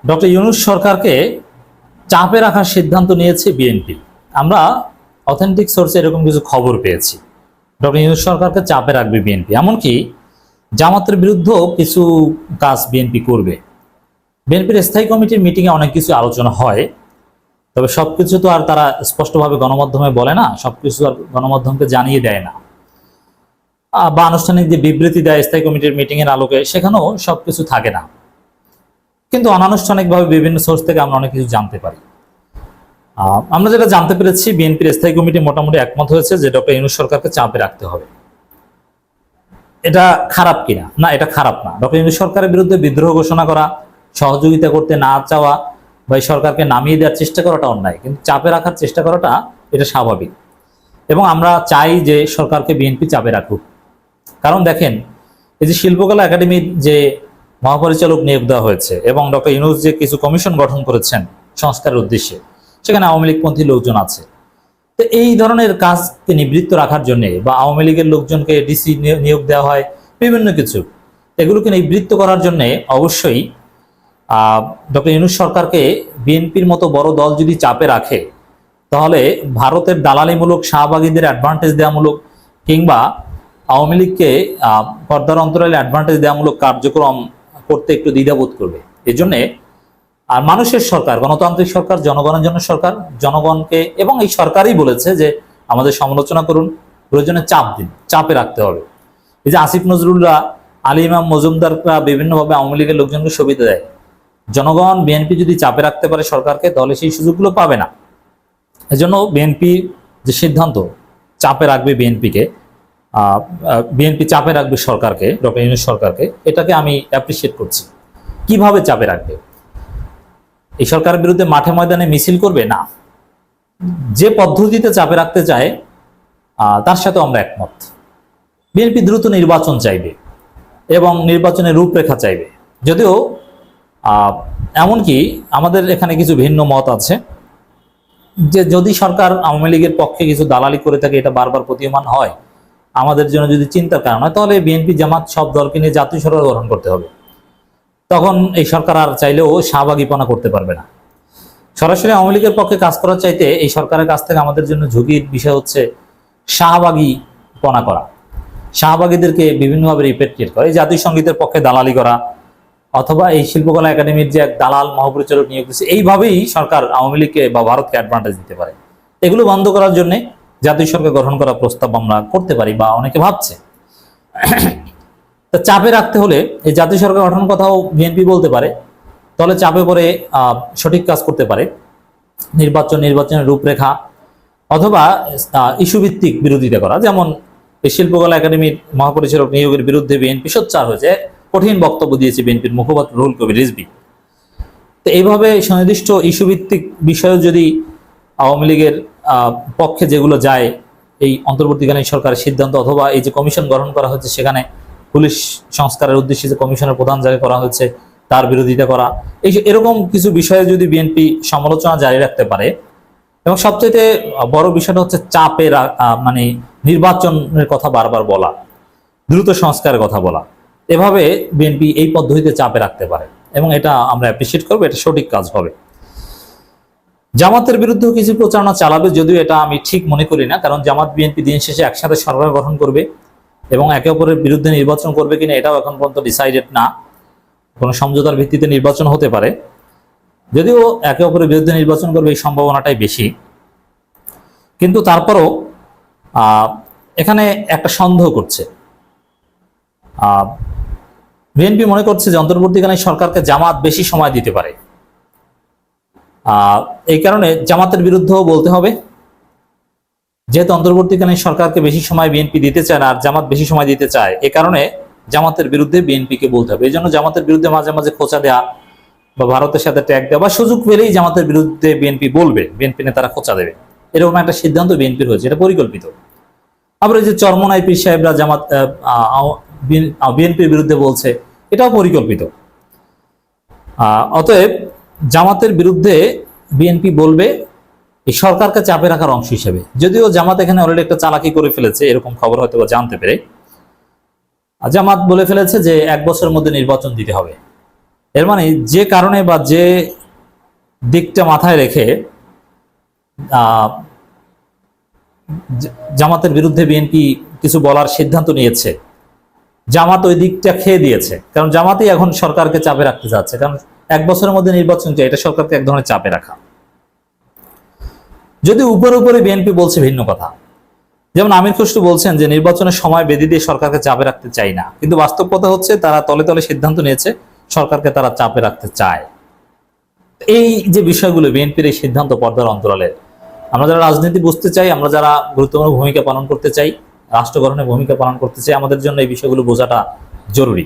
Doctor Yunus সরকারকে চাপে রাখার সিদ্ধান্ত নিয়েছে বিএনপি। আমরা অথেন্টিক সোর্সে এরকম কিছু খবর পেয়েছি, ডক্টর ইউনূস সরকারকে চাপে রাখবে বিএনপি, এমনকি জামাতের বিরুদ্ধেও কিছু কাজ বিএনপি করবে। বিএনপির স্থায়ী কমিটির মিটিংয়ে অনেক কিছু আলোচনা হয়, তবে সবকিছু তো আর তারা স্পষ্টভাবে গণমাধ্যমে বলে না, সবকিছু আর গণমাধ্যমকে জানিয়ে দেয় না, বা আনুষ্ঠানিক যে বিবৃতি দেয় স্থায়ী কমিটির মিটিংয়ের আলোকে সেখানেও সবকিছু থাকে না। কিন্তু অনানুষ্ঠানিকভাবে বিভিন্ন সোর্স থেকে আমরা অনেক কিছু জানতে পারি। আমরা যেটা জানতে পেরেছি, বিএনপির স্থায়ী কমিটি মোটামুটি একমত হয়েছে যে ডক্টর ইউনূস সরকারকে চাপে রাখতে হবে। এটা খারাপ কিনা? না, এটা খারাপ না। ডক্টর ইউনূস সরকারের বিরুদ্ধে বিদ্রোহ ঘোষণা করা, সহযোগিতা করতে না চাওয়া বা এই সরকারকে নামিয়ে দেওয়ার চেষ্টা করাটা অন্যায়, কিন্তু চাপে রাখার চেষ্টা করাটা এটা স্বাভাবিক। এবং আমরা চাই যে সরকারকে বিএনপি চাপে রাখুক। কারণ দেখেন, এই যে শিল্পকলা একাডেমির যে মহাপরিচালক নিয়োগ দেওয়া হয়েছে এবং ডক্টর ইউনূস যে কিছু কমিশন গঠন করেছেন সংস্কারের উদ্দেশ্যে, সেখানে আওয়ামী লীগপন্থী লোকজন আছে। তো এই ধরনের কাজকে নিবৃত্ত রাখার জন্য বা আওয়ামী লীগের লোকজনকে ডিসি নিয়োগ দেওয়া হয় বিভিন্ন কিছু, এগুলোকে নিবৃত্ত করার জন্য অবশ্যই ডক্টর ইউনূস সরকারকে বিএনপির মতো বড় দল যদি চাপে রাখে, তাহলে ভারতের দালালিমূলক শাহবাগীদের অ্যাডভান্টেজ দেওয়ামূলক কিংবা আওয়ামী লীগকে পর্দার অন্তরালে অ্যাডভান্টেজ দেওয়ামূলক কার্যক্রম করতে একটু দ্বিধাবোধ করবে। এই জন্যে আর মানুষের সরকার, গণতান্ত্রিক সরকার, জনগণের জন্য সরকার, জনগণকে এবং এই সরকারই বলেছে যে আমাদের সমালোচনা করুন, প্রয়োজনে চাপ দিন, চাপে রাখতে হবে। এই যে আসিফ নজরুলরা, আলী ইমাম মজুমদাররা বিভিন্নভাবে আওয়ামী লীগের লোকজনকে সুবিধা দেয়। জনগণ বিএনপি যদি চাপে রাখতে পারে সরকারকে, তাহলে সেই সুযোগগুলো পাবে না। এজন্য বিএনপি যে সিদ্ধান্ত চাপে রাখবে বিএনপিকে, বিএনপি চাপে রাখবে সরকারকে, ডক্টর ইউনূস সরকারকে, এটাকে আমি অ্যাপ্রিসিয়েট করছি। কিভাবে চাপে রাখবে? এই সরকারের বিরুদ্ধে মাঠে ময়দানে মিছিল করবে না, যে পদ্ধতিতে চাপে রাখতে চায় তার সাথে আমরা একমত। বিএনপি দ্রুত নির্বাচন চাইবে এবং নির্বাচনের রূপরেখা চাইবে। যদিও এমনকি আমাদের এখানে কিছু ভিন্ন মত আছে যে যদি সরকার আওয়ামী লীগের পক্ষে কিছু দালালি করে থাকে, এটা বারবার প্রতীয়মান হয়, আমাদের জন্য যদি চিন্তার কারণ হয়, তাহলে বিএনপি জামাত সব দলকে নিয়ে জাতীয় সরকার গঠন করতে হবে। তখন এই সরকার আর চাইলেও শাহবাগীপনা করতে পারবে না। সরাসরি আওয়ামী লীগের পক্ষে কাজ করার চাইতে এই সরকারের কাছ থেকে আমাদের জন্য ঝুঁকির বিষয় হচ্ছে শাহবাগীপনা করা, শাহবাগীদেরকে বিভিন্নভাবে রিপেট্রিয়েট করা, এই জাতীয় সঙ্গীতের পক্ষে দালালি করা, অথবা এই শিল্পকলা একাডেমির যে এক দালাল মহাপরিচালক নিয়োগ দিচ্ছে, এইভাবেই সরকার আওয়ামী লীগকে বা ভারতকে অ্যাডভান্টেজ দিতে পারে। এগুলো বন্ধ করার জন্য জাতীয় সরকার গঠন করার প্রস্তাব আমরা করতে পারি বা অনেকে ভাবছে। তা চাপে রাখতে হলে এই জাতীয় সরকার গঠন কথাও বিএনপি বলতে পারে, তাহলে চাপে পড়ে সঠিক কাজ করতে পারে। নির্বাচনের রূপরেখা অথবা ইস্যুভিত্তিক বিরোধিতা করা, যেমন এই শিল্পকলা একাডেমির মহাপরিচালক নিয়োগের বিরুদ্ধে বিএনপি সোচ্চার হয়েছে, কঠিন বক্তব্য দিয়েছে বিএনপির মুখপাত্র রুহুল কবির রিজভী। তো এইভাবে সুনির্দিষ্ট ইস্যুভিত্তিক বিষয়ে যদি আওয়ামী লীগের পক্ষে যেগুলো যায়, এই অন্তর্বর্তীকালীন সরকারের সিদ্ধান্ত অথবা এই যে কমিশন গঠন করা হচ্ছে, সেখানে পুলিশ সংস্কারের উদ্দেশ্যে যে কমিশনের প্রধান জায়গায় করা হয়েছে তার বিরোধিতা করা, এরকম কিছু বিষয়ে যদি বিএনপি সমালোচনা জারি রাখতে পারে, এবং সবচেয়ে বড় বিষয়টা হচ্ছে চাপে মানে নির্বাচনের কথা বারবার বলা, দ্রুত সংস্কারের কথা বলা, এভাবে বিএনপি এই পদ্ধতিতে চাপে রাখতে পারে এবং এটা আমরা অ্যাপ্রিসিয়েট করবো, এটা সঠিক কাজ হবে। জামাতের বিরুদ্ধেও কিছু প্রচারণা চালাবে, যদিও এটা আমি ঠিক মনে করি না, কারণ জামাত বিএনপি দিন শেষে একসাথে সরকার গঠন করবে এবং একে অপরের বিরুদ্ধে নির্বাচন করবে কিনা এটাও এখন পর্যন্ত ডিসাইডেড না। কোনো সমঝোতার ভিত্তিতে নির্বাচন হতে পারে, যদিও একে অপরের বিরুদ্ধে নির্বাচন করবে এই সম্ভাবনাটাই বেশি। কিন্তু তারপরও এখানে একটা সন্দেহ করছে, বিএনপি মনে করছে যে অন্তর্বর্তীকালীন সরকারকে জামাত বেশি সময় দিতে পারে। এই কারণে জামাতের বিরুদ্ধেও বলতে হবে, যেহেতু অন্তর্বর্তীকালীন সরকারকে বেশি সময় বিএনপি দিতে চায় না আর জামাত বেশি সময় দিতে চায়, এ কারণে জামাতের বিরুদ্ধে বিএনপিকে বলতে হবে। এই জন্য জামাতের বিরুদ্ধে মাঝে মাঝে খোঁচা দেওয়া বা ভারতের সাথে ট্যাগ দেওয়া বা সুযোগ পেলেই জামাতের বিরুদ্ধে বিএনপি বলবে, বিএনপি নেতারা খোঁচা দেবে, এরকম একটা সিদ্ধান্ত বিএনপির হয়েছে, এটা পরিকল্পিত। আবার এই যে চরমনাই পীর সাহেবরা জামাত বিএনপির বিরুদ্ধে বলছে, এটাও পরিকল্পিত। অতএব জামাতের বিরুদ্ধে বিএনপি বলবে এই সরকারকে চাপে রাখার অংশ হিসেবে। যদিও জামাত এখানে অলরেডি একটা চালাকি করে ফেলেছে, এরকম খবর হয়তো জানতে পেরে জামাত বলে ফেলেছে যে 1 বছরের মধ্যে নির্বাচন দিতে হবে। এর মানে যে কারণে বা যে দিকটা মাথায় রেখে আহ, জামাতের বিরুদ্ধে বিএনপি কিছু বলার সিদ্ধান্ত নিয়েছে, জামাত ওই দিকটা খেয়ে দিয়েছে। কারণ জামাতই এখন সরকারকে চাপে রাখতে চাচ্ছে, কারণ 1 বছরের মধ্যে নির্বাচন চাই, এটা সরকারকে এক ধরনের চাপে রাখা। যদি উপরে উপরে বিএনপি বলছে ভিন্ন কথা, যেমন আমির খসরু বলছেন যে নির্বাচনের সময় বেঁধে দিয়ে সরকারকে চাপে রাখতে চাই না, কিন্তু বাস্তব কথা হচ্ছে তারা তলে তলে সিদ্ধান্ত নিয়েছে সরকারকে তারা চাপে রাখতে চায়। এই যে বিষয়গুলো বিএনপির এই সিদ্ধান্ত পর্দার অন্তরালে, আমরা যারা রাজনীতি বুঝতে চাই, আমরা যারা গুরুত্বপূর্ণ ভূমিকা পালন করতে চাই, রাষ্ট্র গঠনে ভূমিকা পালন করতে চাই, আমাদের জন্য এই বিষয়গুলো বোঝাটা জরুরি।